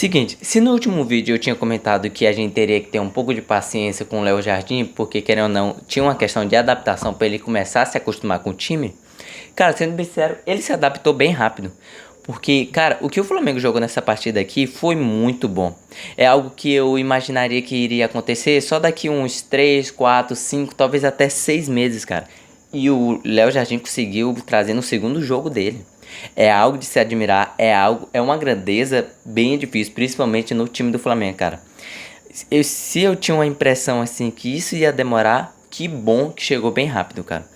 Seguinte, se no último vídeo eu tinha comentado que a gente teria que ter um pouco de paciência com o Léo Jardim, porque querendo ou não, tinha uma questão de adaptação para ele começar a se acostumar com o time. Cara, sendo bem sincero, ele se adaptou bem rápido. Porque, cara, o que o Flamengo jogou nessa partida aqui foi muito bom. É algo que eu imaginaria que iria acontecer só daqui uns 3, 4, 5, talvez até 6 meses, cara. E o Léo Jardim conseguiu trazer no segundo jogo dele. É algo de se admirar, é uma grandeza bem difícil, principalmente no time do Flamengo, cara. Se eu tinha uma impressão assim que isso ia demorar, que bom que chegou bem rápido, cara.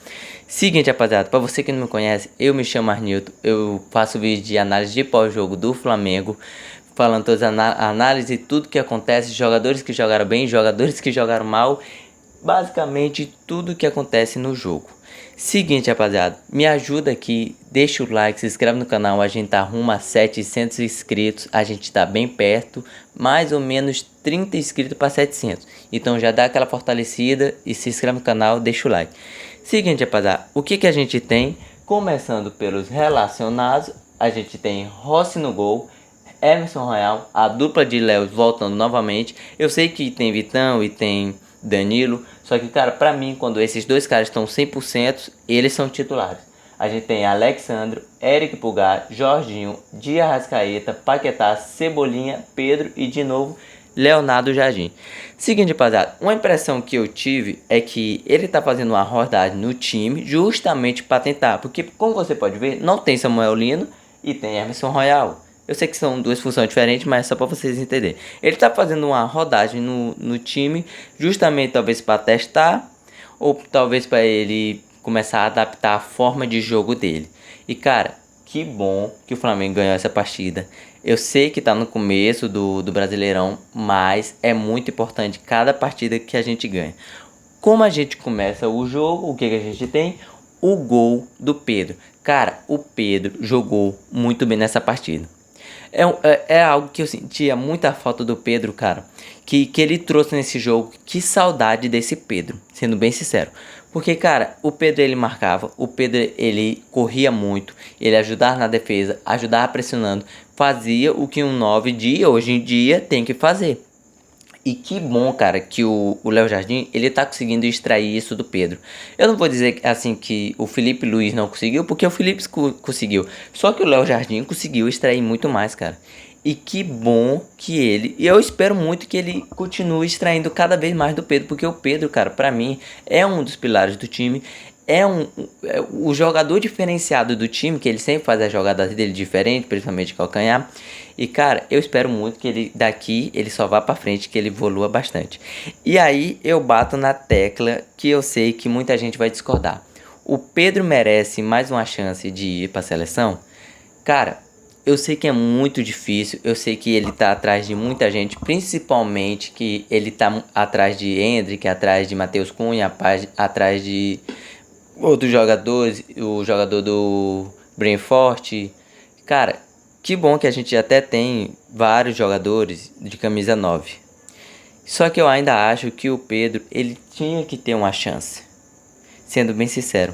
Seguinte, rapaziada, pra você que não me conhece, eu me chamo Arnilton, eu faço vídeo de análise de pós-jogo do Flamengo, falando todas as análises e tudo que acontece, jogadores que jogaram bem, jogadores que jogaram mal, basicamente tudo que acontece no jogo. Seguinte, rapaziada, me ajuda aqui, deixa o like, se inscreve no canal, a gente tá rumo a 700 inscritos, a gente tá bem perto, mais ou menos 30 inscritos para 700. Então já dá aquela fortalecida e se inscreve no canal, deixa o like. Seguinte, rapaziada, o que a gente tem? Começando pelos relacionados, a gente tem Rossi no gol, Emerson Royal, a dupla de Léo voltando novamente. Eu sei que tem Vitão e tem Danilo, só que, cara, pra mim, quando esses dois caras estão 100%, eles são titulares. A gente tem Alexandro, Eric Pulgar, Jorginho, Di Arrascaeta, Paquetá, Cebolinha, Pedro e de novo Leonardo Jardim. Seguinte, rapaziada, uma impressão que eu tive é que ele tá fazendo uma rodagem no time justamente para tentar, porque como você pode ver, não tem Samuel Lino e tem Emerson Royal. Eu sei que são duas funções diferentes, mas é só para vocês entenderem. Ele tá fazendo uma rodagem no time, justamente talvez para testar, ou talvez para ele começar a adaptar a forma de jogo dele. E cara, que bom que o Flamengo ganhou essa partida. Eu sei que tá no começo do Brasileirão, mas é muito importante cada partida que a gente ganha. Como a gente começa o jogo, o que a gente tem? O gol do Pedro. Cara, o Pedro jogou muito bem nessa partida. É algo que eu sentia muita falta do Pedro, cara. Que ele trouxe nesse jogo. Que saudade desse Pedro, sendo bem sincero. Porque, cara, o Pedro ele marcava. O Pedro ele corria muito. Ele ajudava na defesa, ajudava pressionando. Fazia o que um 9 de hoje em dia tem que fazer. E que bom, cara, que o Léo Jardim, ele tá conseguindo extrair isso do Pedro. Eu não vou dizer assim que o Felipe Luiz não conseguiu, porque o Felipe conseguiu. Só que o Léo Jardim conseguiu extrair muito mais, cara. E que bom que ele... E eu espero muito que ele continue extraindo cada vez mais do Pedro, porque o Pedro, cara, pra mim, é um dos pilares do time. É o jogador diferenciado do time, que ele sempre faz as jogadas dele diferente, principalmente calcanhar. E cara, eu espero muito que ele daqui ele só vá pra frente, que ele evolua bastante. E aí eu bato na tecla que eu sei que muita gente vai discordar. O Pedro merece mais uma chance de ir pra seleção? Cara, eu sei que é muito difícil, eu sei que ele tá atrás de muita gente, principalmente que ele tá atrás de Endrick, atrás de Matheus Cunha, atrás de outros jogadores, o jogador do Brentford. Cara, que bom que a gente até tem vários jogadores de camisa 9. Só que eu ainda acho que o Pedro, ele tinha que ter uma chance. Sendo bem sincero.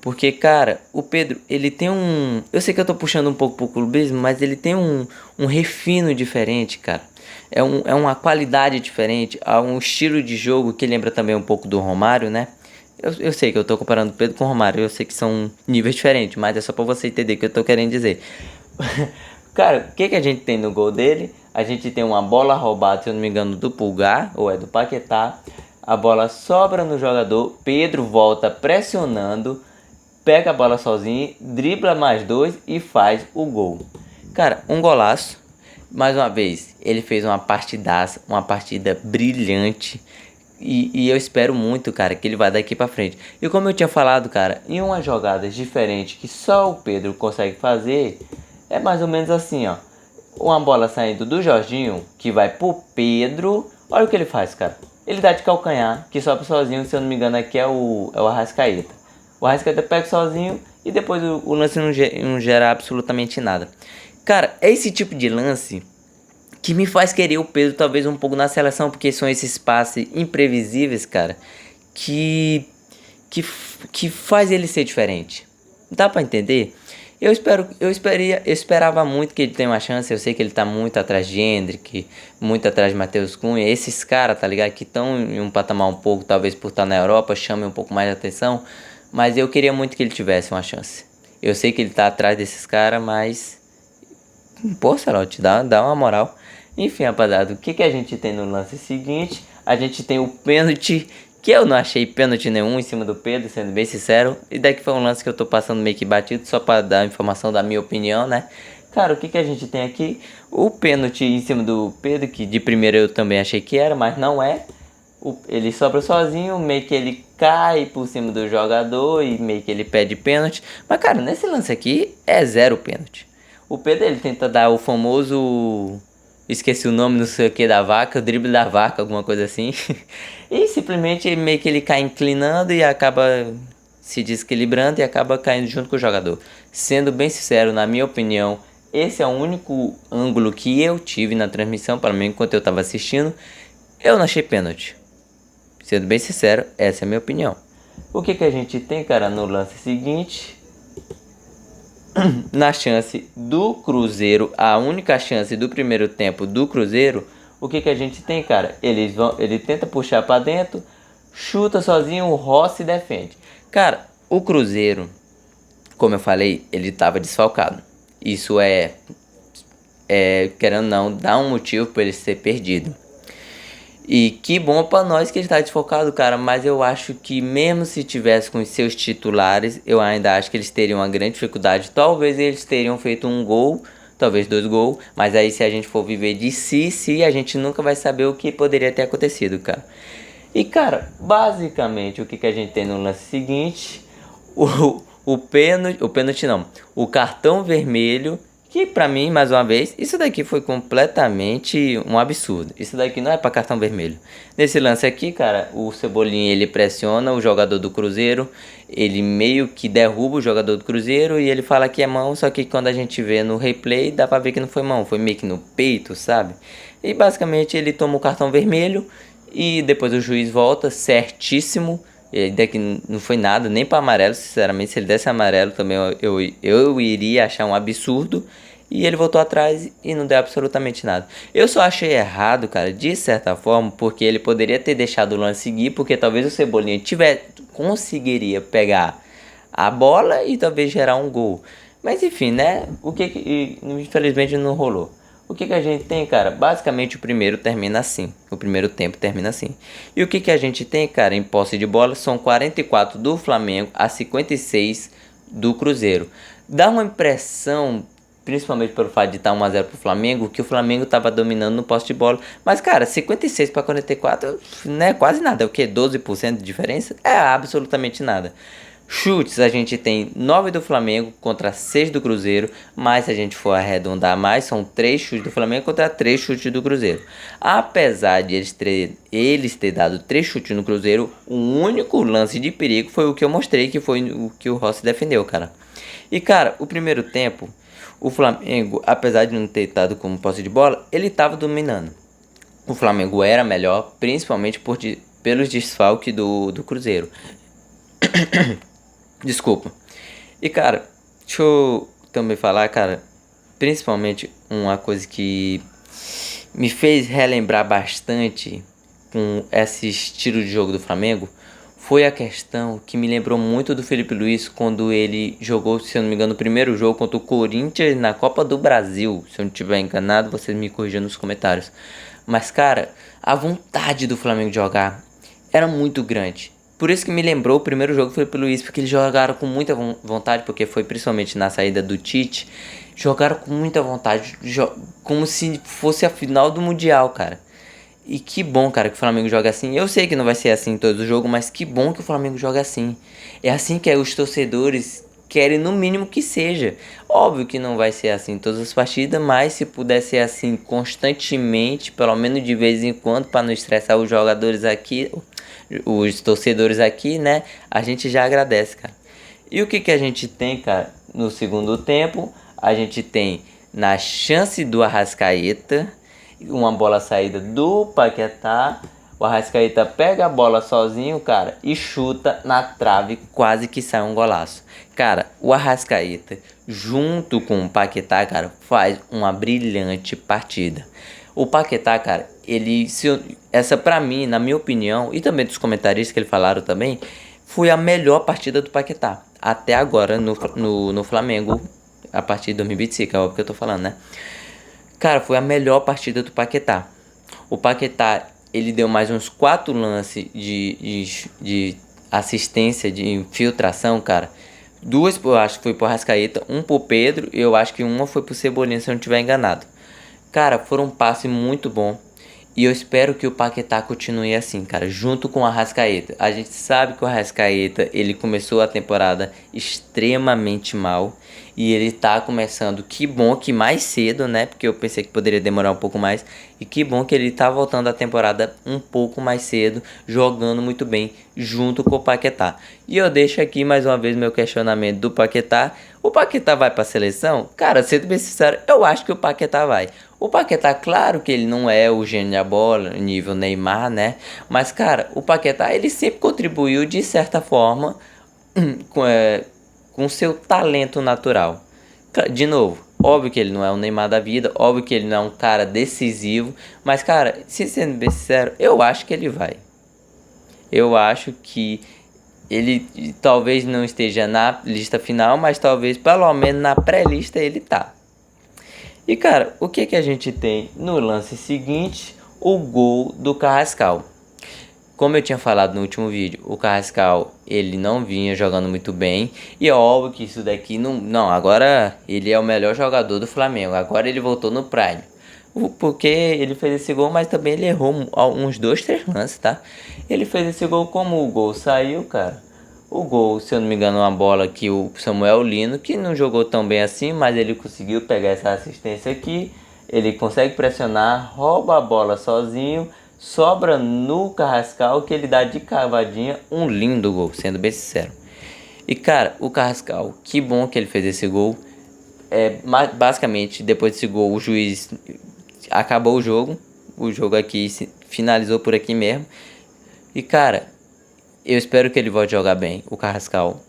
Porque, cara, o Pedro, ele tem um... Eu sei que eu tô puxando um pouco pro clubismo, mas ele tem um refino diferente, cara. É uma qualidade diferente, há um estilo de jogo que lembra também um pouco do Romário, né? Eu sei que eu tô comparando o Pedro com o Romário, eu sei que são níveis diferentes, mas é só pra você entender o que eu tô querendo dizer. Cara, o que a gente tem no gol dele? A gente tem uma bola roubada, se eu não me engano, do Pulgar, ou é do Paquetá. A bola sobra no jogador, Pedro volta pressionando, pega a bola sozinho, dribla mais dois e faz o gol. Cara, um golaço. Mais uma vez, ele fez uma partidaça, uma partida brilhante. E eu espero muito, cara, que ele vá daqui pra frente. E como eu tinha falado, cara, em umas jogadas diferentes que só o Pedro consegue fazer, é mais ou menos assim, ó. Uma bola saindo do Jorginho, que vai pro Pedro. Olha o que ele faz, cara. Ele dá de calcanhar, que sobe sozinho, se eu não me engano aqui é o Arrascaeta. O Arrascaeta pega sozinho e depois o lance não gera absolutamente nada. Cara, é esse tipo de lance que me faz querer o Pedro talvez um pouco na seleção, porque são esses passes imprevisíveis, cara, que, que faz ele ser diferente. Dá pra entender? Eu esperava muito que ele tenha uma chance. Eu sei que ele tá muito atrás de Endrick, muito atrás de Matheus Cunha. Esses caras, tá ligado? Que estão em um patamar um pouco, talvez por estar na Europa, chamem um pouco mais de atenção. Mas eu queria muito que ele tivesse uma chance. Eu sei que ele tá atrás desses caras, mas... Pô, Celote, dá uma moral. Enfim, rapaziada, o que a gente tem no lance seguinte? A gente tem o pênalti, que eu não achei pênalti nenhum em cima do Pedro, sendo bem sincero. E daqui foi um lance que eu tô passando meio que batido, só pra dar a informação da minha opinião, né? Cara, o que a gente tem aqui? O pênalti em cima do Pedro, que de primeiro eu também achei que era, mas não é. Ele sobra sozinho, meio que ele cai por cima do jogador e meio que ele pede pênalti. Mas, cara, nesse lance aqui é zero pênalti. O Pedro, ele tenta dar o famoso... Esqueci o nome, não sei o que, da vaca, o drible da vaca, alguma coisa assim. E simplesmente meio que ele cai inclinando e acaba se desequilibrando e acaba caindo junto com o jogador. Sendo bem sincero, na minha opinião, esse é o único ângulo que eu tive na transmissão, para mim, enquanto eu estava assistindo. Eu não achei pênalti. Sendo bem sincero, essa é a minha opinião. O que a gente tem, cara, no lance seguinte? Na chance do Cruzeiro, a única chance do primeiro tempo do Cruzeiro, o que a gente tem, cara? Ele tenta puxar pra dentro, chuta sozinho, o Rossi defende. Cara, o Cruzeiro, como eu falei, ele tava desfalcado. Isso querendo ou não, dá um motivo para ele ser perdido. E que bom pra nós que ele tá desfocado, cara. Mas eu acho que mesmo se tivesse com os seus titulares, eu ainda acho que eles teriam uma grande dificuldade. Talvez eles teriam feito um gol, talvez 2 gols. Mas aí se a gente for viver de si, a gente nunca vai saber o que poderia ter acontecido, cara. E, cara, basicamente o que a gente tem no lance seguinte... O pênalti não, o cartão vermelho, que pra mim, mais uma vez, isso daqui foi completamente um absurdo. Isso daqui não é pra cartão vermelho. Nesse lance aqui, cara, o Cebolinha, ele pressiona o jogador do Cruzeiro, ele meio que derruba o jogador do Cruzeiro e ele fala que é mão, só que quando a gente vê no replay, dá pra ver que não foi mão, foi meio que no peito, sabe? E basicamente ele toma o cartão vermelho e depois o juiz volta certíssimo. E daqui não foi nada, nem para amarelo, sinceramente. Se ele desse amarelo também eu iria achar um absurdo. E ele voltou atrás e não deu absolutamente nada. Eu só achei errado, cara, de certa forma, porque ele poderia ter deixado o lance seguir, porque talvez o Cebolinha conseguiria pegar a bola e talvez gerar um gol. Mas enfim, né? Infelizmente não rolou. O que a gente tem, cara? Basicamente o primeiro termina assim. O primeiro tempo termina assim. E o que a gente tem, cara, em posse de bola são 44 do Flamengo a 56 do Cruzeiro. Dá uma impressão, principalmente pelo fato de estar 1-0 pro Flamengo, que o Flamengo tava dominando no posse de bola. Mas, cara, 56 para 44 não é quase nada. É o que? 12% de diferença? É absolutamente nada. Chutes, a gente tem 9 do Flamengo contra 6 do Cruzeiro, mas se a gente for arredondar mais, são 3 chutes do Flamengo contra 3 chutes do Cruzeiro. Apesar de eles ter dado 3 chutes no Cruzeiro, o único lance de perigo foi o que eu mostrei, que foi o que o Rossi defendeu, cara. E, cara, o primeiro tempo, o Flamengo, apesar de não ter estado como posse de bola, ele estava dominando. O Flamengo era melhor, principalmente pelos desfalques do Cruzeiro. Desculpa. E, cara, deixa eu também falar, cara, principalmente uma coisa que me fez relembrar bastante com esse estilo de jogo do Flamengo foi a questão que me lembrou muito do Felipe Luiz quando ele jogou, se eu não me engano, o primeiro jogo contra o Corinthians na Copa do Brasil. Se eu não estiver enganado, vocês me corrijam nos comentários. Mas, cara, a vontade do Flamengo de jogar era muito grande. Por isso que me lembrou o primeiro jogo do Felipe Luiz, porque eles jogaram com muita vontade, porque foi principalmente na saída do Tite, jogaram com muita vontade, como se fosse a final do Mundial, cara. E que bom, cara, que o Flamengo joga assim. Eu sei que não vai ser assim em todos os jogos, mas que bom que o Flamengo joga assim. É assim que os torcedores querem, no mínimo, que seja. Óbvio que não vai ser assim em todas as partidas, mas se puder ser assim constantemente, pelo menos de vez em quando, para não estressar os jogadores aqui, os torcedores aqui, né? A gente já agradece, cara. E o que a gente tem, cara, no segundo tempo? A gente tem na chance do Arrascaeta, uma bola saída do Paquetá, O Arrascaeta pega a bola sozinho, cara, e chuta na trave, quase que sai um golaço. Cara, o Arrascaeta, junto com o Paquetá, cara, faz uma brilhante partida. O Paquetá, cara, essa pra mim, na minha opinião, e também dos comentaristas que ele falaram também, foi a melhor partida do Paquetá. Até agora no Flamengo, a partir de 2025, é óbvio que eu tô falando, né? Cara, foi a melhor partida do Paquetá. O Paquetá, ele deu mais uns 4 lances de assistência, de infiltração, cara. Duas, eu acho que foi pro Arrascaeta, um pro Pedro e eu acho que uma foi pro Cebolinha, se eu não estiver enganado. Cara, foram um passe muito bom. E eu espero que o Paquetá continue assim, cara, junto com o Arrascaeta. A gente sabe que o Arrascaeta, ele começou a temporada extremamente mal. E ele tá começando, que bom que mais cedo, né? Porque eu pensei que poderia demorar um pouco mais. E que bom que ele tá voltando a temporada um pouco mais cedo, jogando muito bem, junto com o Paquetá. E eu deixo aqui mais uma vez meu questionamento do Paquetá. O Paquetá vai pra seleção? Cara, sendo bem sincero, eu acho que o Paquetá vai. O Paquetá, claro que ele não é o gênio da bola, nível Neymar, né? Mas, cara, o Paquetá, ele sempre contribuiu de certa forma com seu talento natural. De novo, óbvio que ele não é o Neymar da vida, óbvio que ele não é um cara decisivo, mas, cara, sendo bem sincero, eu acho que ele vai. Eu acho que ele talvez não esteja na lista final, mas talvez pelo menos na pré-lista ele tá. E, cara, o que a gente tem no lance seguinte? O gol do Carrascal. Como eu tinha falado no último vídeo, o Carrascal, ele não vinha jogando muito bem. E é óbvio que isso daqui não, agora ele é o melhor jogador do Flamengo. Agora ele voltou no Prime. Porque ele fez esse gol, mas também ele errou uns 2, 3 lances, tá? Ele fez esse gol, como o gol saiu, cara. O gol, se eu não me engano, uma bola que o Samuel Lino, que não jogou tão bem assim, mas ele conseguiu pegar essa assistência aqui. Ele consegue pressionar, rouba a bola sozinho, sobra no Carrascal, que ele dá de cavadinha um lindo gol, sendo bem sincero. E, cara, o Carrascal, que bom que ele fez esse gol. Basicamente, depois desse gol, o juiz acabou o jogo. O jogo aqui finalizou por aqui mesmo. E, cara, eu espero que ele volte a jogar bem, o Carrascal.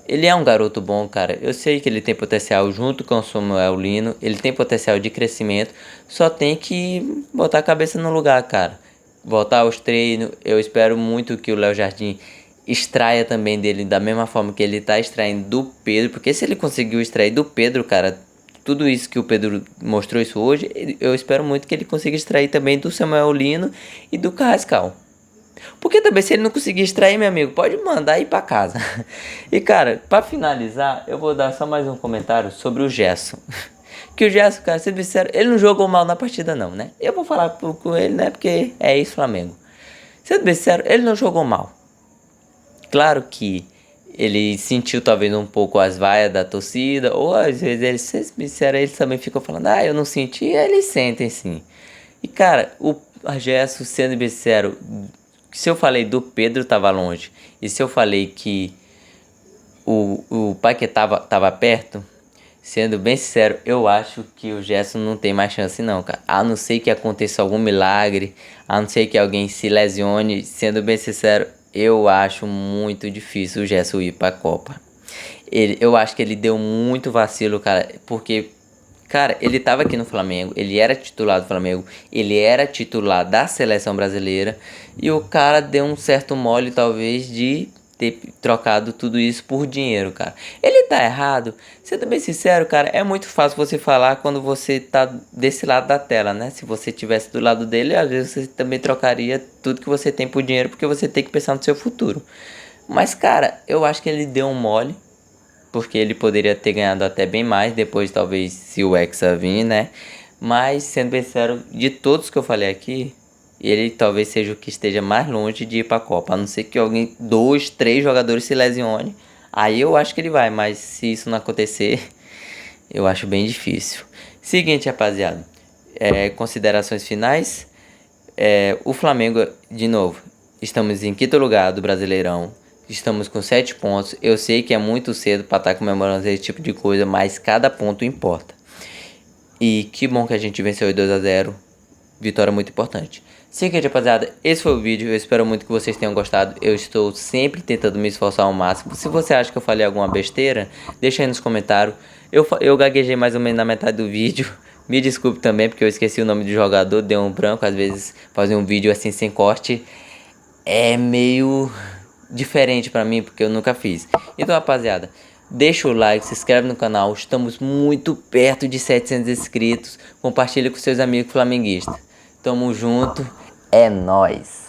Ele é um garoto bom, cara. Eu sei que ele tem potencial junto com o Samuel Lino. Ele tem potencial de crescimento. Só tem que botar a cabeça no lugar, cara. Voltar aos treinos. Eu espero muito que o Léo Jardim extraia também dele da mesma forma que ele tá extraindo do Pedro. Porque se ele conseguiu extrair do Pedro, cara, tudo isso que o Pedro mostrou isso hoje, eu espero muito que ele consiga extrair também do Samuel Lino e do Carrascal. Porque também se ele não conseguir extrair, meu amigo, pode mandar ir pra casa. E, cara, pra finalizar, eu vou dar só mais um comentário sobre o Gerson. Que o Gerson, cara, sendo sincero, ele não jogou mal na partida não, né? Eu vou falar com ele, né, porque é isso, Flamengo. Sendo bem sincero, ele não jogou mal. Claro que ele sentiu talvez um pouco as vaias da torcida, ou às vezes ele, sendo bem sincero, eles também ficam falando, eu não senti, eles sentem sim. E, cara, o Gerson, sendo bem sincero, se eu falei do Pedro tava longe, e se eu falei que o Paquetá tava perto, sendo bem sincero, eu acho que o Gerson não tem mais chance não, cara. A não ser que aconteça algum milagre, a não ser que alguém se lesione, sendo bem sincero, eu acho muito difícil o Gerson ir pra Copa. Eu acho que ele deu muito vacilo, cara, porque... Cara, ele tava aqui no Flamengo, ele era titular do Flamengo, ele era titular da seleção brasileira e o cara deu um certo mole, talvez, de ter trocado tudo isso por dinheiro, cara. Ele tá errado? Sendo bem sincero, cara, é muito fácil você falar quando você tá desse lado da tela, né? Se você tivesse do lado dele, às vezes você também trocaria tudo que você tem por dinheiro porque você tem que pensar no seu futuro. Mas, cara, eu acho que ele deu um mole. Porque ele poderia ter ganhado até bem mais depois, talvez, se o Hexa vir, né? Mas, sendo bem sincero, de todos que eu falei aqui, ele talvez seja o que esteja mais longe de ir pra Copa. A não ser que alguém, 2, 3 jogadores se lesione. Aí eu acho que ele vai, mas se isso não acontecer, eu acho bem difícil. Seguinte, rapaziada. Considerações finais. O Flamengo, de novo, estamos em quinto lugar do Brasileirão. Estamos com 7 pontos. Eu sei que é muito cedo para estar comemorando esse tipo de coisa, mas cada ponto importa. E que bom que a gente venceu 2-0. vitória muito importante. Seguinte, rapaziada, esse foi o vídeo, eu espero muito que vocês tenham gostado. Eu estou sempre tentando me esforçar ao máximo. Se você acha que eu falei alguma besteira, deixa aí nos comentários. Eu gaguejei mais ou menos na metade do vídeo. Me desculpe também, porque eu esqueci o nome do jogador, deu um branco. Às vezes fazer um vídeo assim sem corte é meio diferente pra mim, porque eu nunca fiz. Então, rapaziada, deixa o like, se inscreve no canal. Estamos muito perto de 700 inscritos. Compartilha com seus amigos flamenguistas. Tamo junto. É nóis.